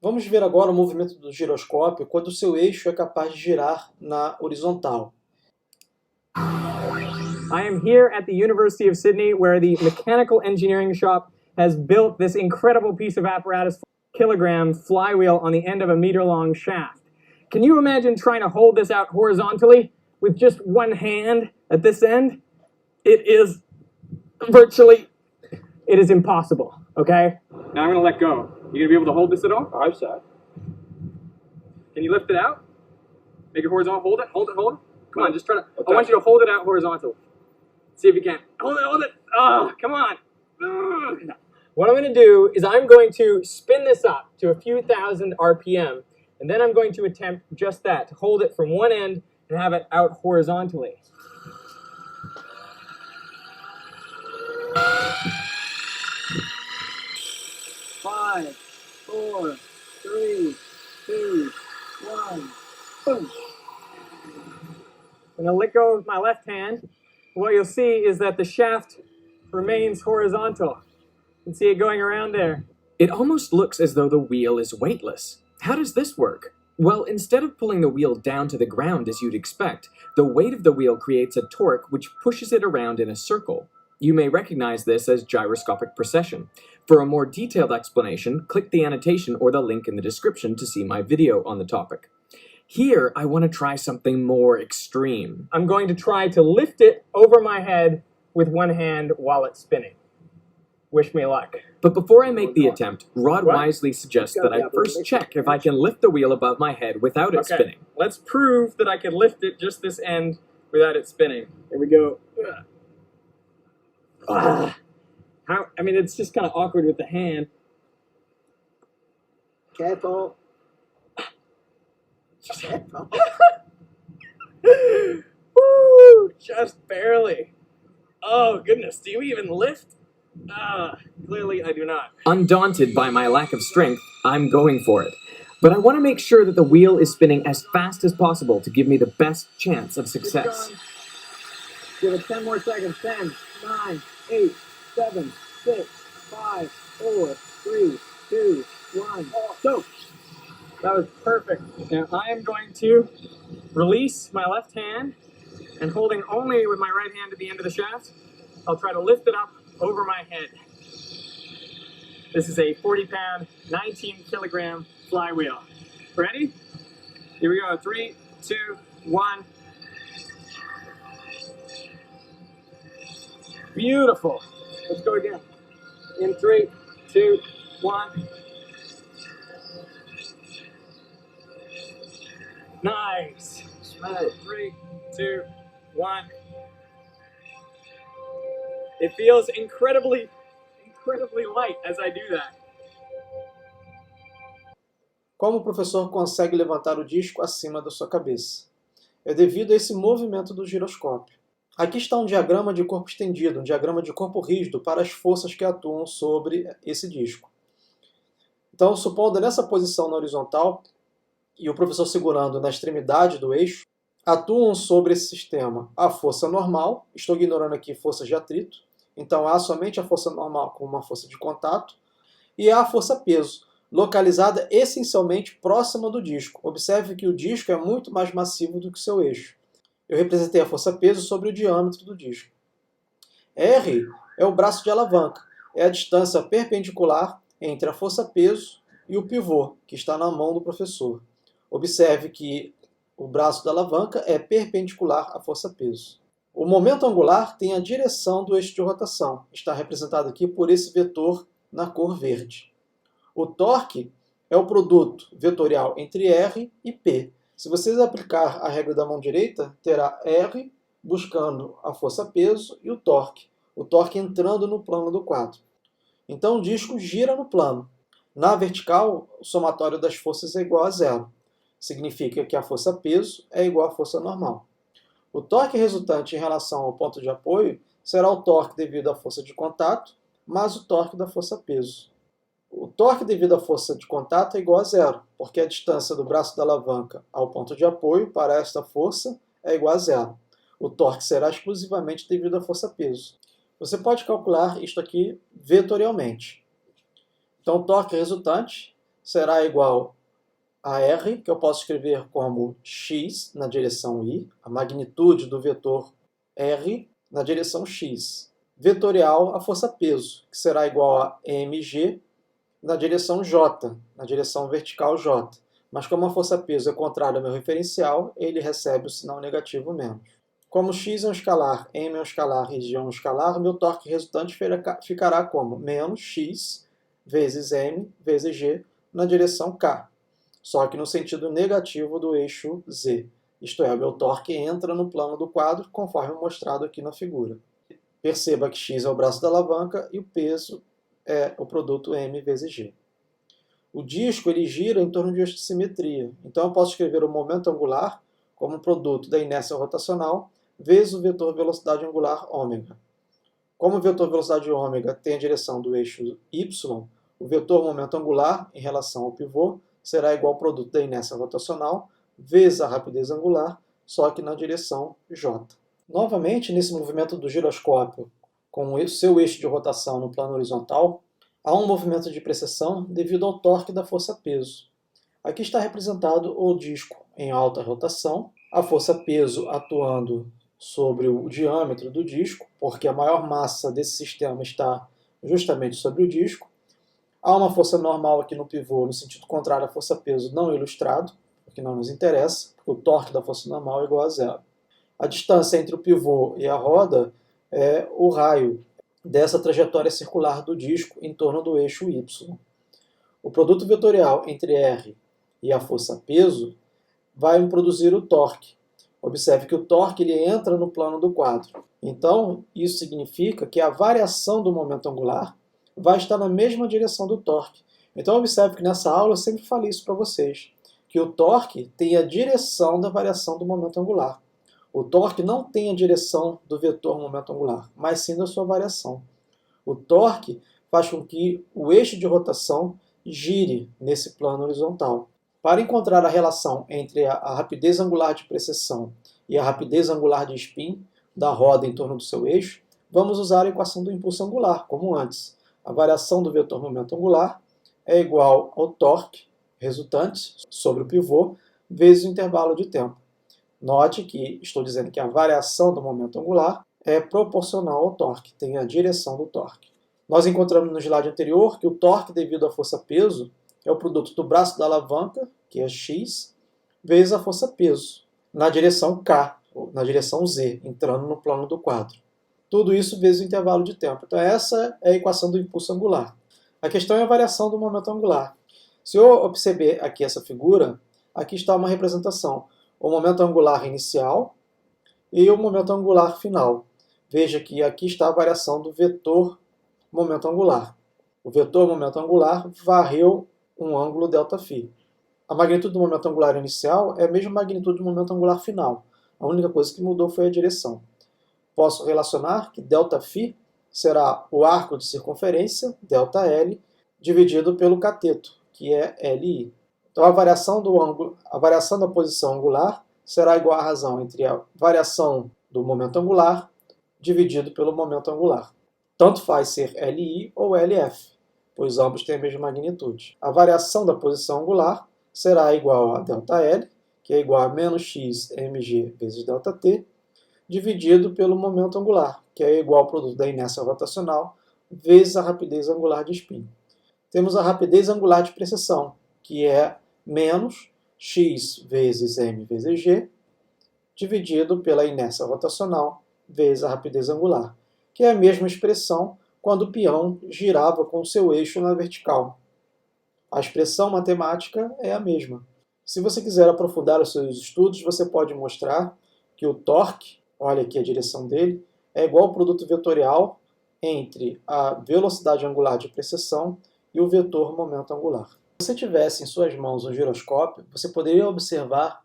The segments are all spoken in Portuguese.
Vamos ver agora o movimento do giroscópio quando o seu eixo é capaz de girar na horizontal. I am here at the University of Sydney, where the mechanical engineering shop has built this incredible piece of apparatus, kilogram flywheel on the end of a meter-long shaft. Can you imagine trying to hold this out horizontally with just one hand at this end? It is impossible, okay? Now I'm gonna let go. You gonna be able to hold this at all? I said. Can you lift it out? Make it horizontal, hold it. Come on, just try to, I want you to hold it out horizontal. See if you can. Hold it. Oh, come on. What I'm going to do is I'm going to spin this up to a few thousand RPM, and then I'm going to attempt just that, to hold it from one end and have it out horizontally. Five, four, three, two, one, boom. I'm going to let go of my left hand. What you'll see is that the shaft remains horizontal. You can see it going around there. It almost looks as though the wheel is weightless. How does this work? Well, instead of pulling the wheel down to the ground as you'd expect, the weight of the wheel creates a torque which pushes it around in a circle. You may recognize this as gyroscopic precession. For a more detailed explanation, click the annotation or the link in the description to see my video on the topic. Here, I want to try something more extreme. I'm going to try to lift it over my head with one hand while it's spinning. Wish me luck. But before I make the attempt, Rod wisely suggests that I first check if I can lift the wheel above my head without it spinning. Let's prove that I can lift it just this end without it spinning. Here we go. It's just kind of awkward with the hand. Careful. Woo! Just barely. Oh, goodness. Do you even lift? Clearly I do not. Undaunted by my lack of strength, I'm going for it. But I want to make sure that the wheel is spinning as fast as possible to give me the best chance of success. Give it 10 more seconds. 10, 9, 8, 7, 6, 5, 4, 3, 2, 1. So, that was perfect. Now I am going to release my left hand, and holding only with my right hand at the end of the shaft, I'll try to lift it up over my head. This is a 40-pound, 19-kilogram flywheel. Ready? Here we go. 3, 2, 1. Beautiful. Let's go again. In 3, 2, 1. Nice. 3, 2, 1. It feels incredibly light as I do that. Como o professor consegue levantar o disco acima da sua cabeça? É devido a esse movimento do giroscópio. Aqui está um diagrama de corpo estendido, um diagrama de corpo rígido para as forças que atuam sobre esse disco. Então, supondo nessa posição na horizontal, e o professor segurando na extremidade do eixo, atuam sobre esse sistema a força normal, estou ignorando aqui forças de atrito, então há somente a força normal como uma força de contato, e há a força-peso, localizada essencialmente próxima do disco. Observe que o disco é muito mais massivo do que o seu eixo. Eu representei a força-peso sobre o diâmetro do disco. R é o braço de alavanca, é a distância perpendicular entre a força-peso e o pivô, que está na mão do professor. Observe que o braço da alavanca é perpendicular à força-peso. O momento angular tem a direção do eixo de rotação, está representado aqui por esse vetor na cor verde. O torque é o produto vetorial entre R e P. Se vocês aplicar a regra da mão direita, terá R buscando a força-peso e o torque entrando no plano do quadro. Então o disco gira no plano. Na vertical, o somatório das forças é igual a zero. Significa que a força-peso é igual à força normal. O torque resultante em relação ao ponto de apoio será o torque devido à força de contato, mais o torque da força-peso. O torque devido à força de contato é igual a zero, porque a distância do braço da alavanca ao ponto de apoio para esta força é igual a zero. O torque será exclusivamente devido à força-peso. Você pode calcular isto aqui vetorialmente. Então, o torque resultante será igual a r, que eu posso escrever como x na direção y, a magnitude do vetor r na direção x, vetorial a força peso, que será igual a mg na direção j, na direção vertical j. Mas como a força peso é contrária ao meu referencial, ele recebe o sinal negativo menos. Como x é um escalar, m é um escalar e g é um escalar, meu torque resultante ficará como menos x vezes m vezes g na direção k, só que no sentido negativo do eixo z. Isto é, o meu torque entra no plano do quadro, conforme mostrado aqui na figura. Perceba que x é o braço da alavanca e o peso é o produto m vezes g. O disco ele gira em torno de eixo de simetria, então eu posso escrever o momento angular como produto da inércia rotacional vezes o vetor velocidade angular ômega. Como o vetor velocidade ômega tem a direção do eixo y, o vetor momento angular em relação ao pivô será igual ao produto da inércia rotacional vezes a rapidez angular, só que na direção j. Novamente, nesse movimento do giroscópio, com o seu eixo de rotação no plano horizontal, há um movimento de precessão devido ao torque da força-peso. Aqui está representado o disco em alta rotação, a força-peso atuando sobre o diâmetro do disco, porque a maior massa desse sistema está justamente sobre o disco. Há uma força normal aqui no pivô, no sentido contrário à força-peso não ilustrado, porque não nos interessa, porque o torque da força normal é igual a zero. A distância entre o pivô e a roda é o raio dessa trajetória circular do disco em torno do eixo y. O produto vetorial entre R e a força-peso vai produzir o torque. Observe que o torque ele entra no plano do quadro. Então, isso significa que a variação do momento angular vai estar na mesma direção do torque. Então, observe que nessa aula eu sempre falei isso para vocês, que o torque tem a direção da variação do momento angular. O torque não tem a direção do vetor momento angular, mas sim da sua variação. O torque faz com que o eixo de rotação gire nesse plano horizontal. Para encontrar a relação entre a rapidez angular de precessão e a rapidez angular de spin da roda em torno do seu eixo, vamos usar a equação do impulso angular, como antes. A variação do vetor momento angular é igual ao torque resultante sobre o pivô vezes o intervalo de tempo. Note que estou dizendo que a variação do momento angular é proporcional ao torque, tem a direção do torque. Nós encontramos no slide anterior que o torque devido à força-peso é o produto do braço da alavanca, que é x, vezes a força-peso, na direção k, ou na direção z, entrando no plano do quadro. Tudo isso vezes o intervalo de tempo. Então essa é a equação do impulso angular. A questão é a variação do momento angular. Se eu observar aqui essa figura, aqui está uma representação. O momento angular inicial e o momento angular final. Veja que aqui está a variação do vetor momento angular. O vetor momento angular varreu um ângulo ΔΦ. A magnitude do momento angular inicial é a mesma magnitude do momento angular final. A única coisa que mudou foi a direção. Posso relacionar que ΔΦ será o arco de circunferência, ΔL, dividido pelo cateto, que é LI. Então a variação da posição angular será igual à razão entre a variação do momento angular dividido pelo momento angular. Tanto faz ser LI ou LF, pois ambos têm a mesma magnitude. A variação da posição angular será igual a ΔL, que é igual a menos x mg vezes ΔT, dividido pelo momento angular, que é igual ao produto da inércia rotacional vezes a rapidez angular de spin. Temos a rapidez angular de precessão, que é menos x vezes m vezes g, dividido pela inércia rotacional vezes a rapidez angular, que é a mesma expressão quando o peão girava com o seu eixo na vertical. A expressão matemática é a mesma. Se você quiser aprofundar os seus estudos, você pode mostrar que o torque, olha aqui a direção dele, é igual ao produto vetorial entre a velocidade angular de precessão e o vetor momento angular. Se você tivesse em suas mãos um giroscópio, você poderia observar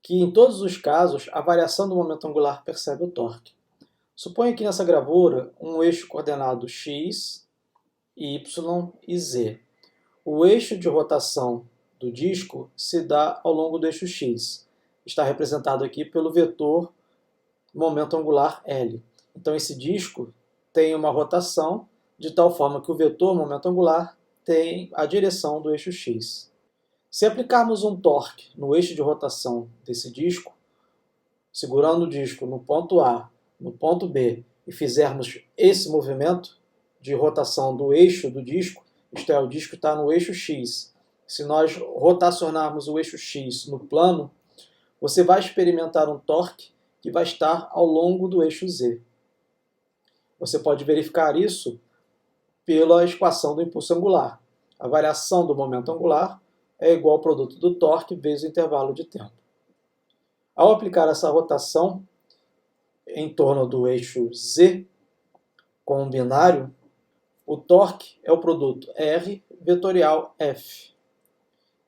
que em todos os casos a variação do momento angular percebe o torque. Suponha que nessa gravura um eixo coordenado x, y e z. O eixo de rotação do disco se dá ao longo do eixo x. Está representado aqui pelo vetor momento angular L. Então esse disco tem uma rotação de tal forma que o vetor momento angular tem a direção do eixo X. Se aplicarmos um torque no eixo de rotação desse disco, segurando o disco no ponto A, no ponto B, e fizermos esse movimento de rotação do eixo do disco, isto é, o disco está no eixo X. Se nós rotacionarmos o eixo X no plano, você vai experimentar um torque que vai estar ao longo do eixo Z. Você pode verificar isso pela equação do impulso angular. A variação do momento angular é igual ao produto do torque vezes o intervalo de tempo. Ao aplicar essa rotação em torno do eixo Z com um binário, o torque é o produto R vetorial F.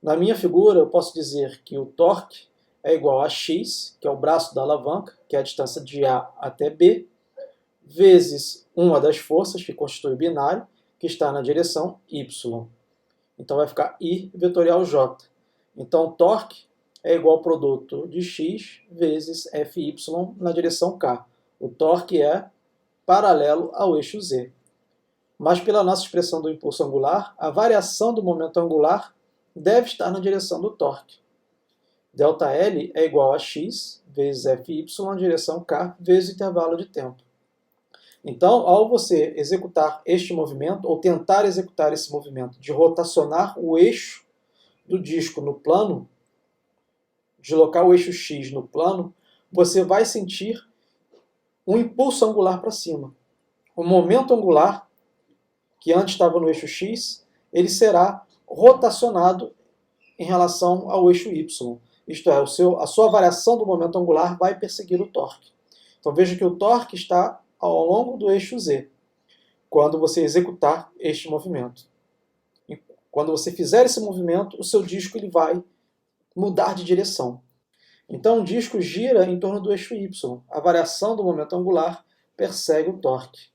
Na minha figura, eu posso dizer que o torque é igual a X, que é o braço da alavanca, que é a distância de A até B, vezes uma das forças, que constitui o binário, que está na direção Y. Então vai ficar I vetorial J. Então o torque é igual ao produto de X vezes Fy na direção K. O torque é paralelo ao eixo Z. Mas pela nossa expressão do impulso angular, a variação do momento angular deve estar na direção do torque. ΔL é igual a x vezes Fy na direção K vezes o intervalo de tempo. Então, ao você executar este movimento, ou tentar executar esse movimento de rotacionar o eixo do disco no plano, deslocar o eixo X no plano, você vai sentir um impulso angular para cima. O momento angular, que antes estava no eixo X, ele será rotacionado em relação ao eixo Y. Isto é, a sua variação do momento angular vai perseguir o torque. Então veja que o torque está ao longo do eixo Z, quando você executar este movimento. E quando você fizer esse movimento, o seu disco ele vai mudar de direção. Então o disco gira em torno do eixo Y. A variação do momento angular persegue o torque.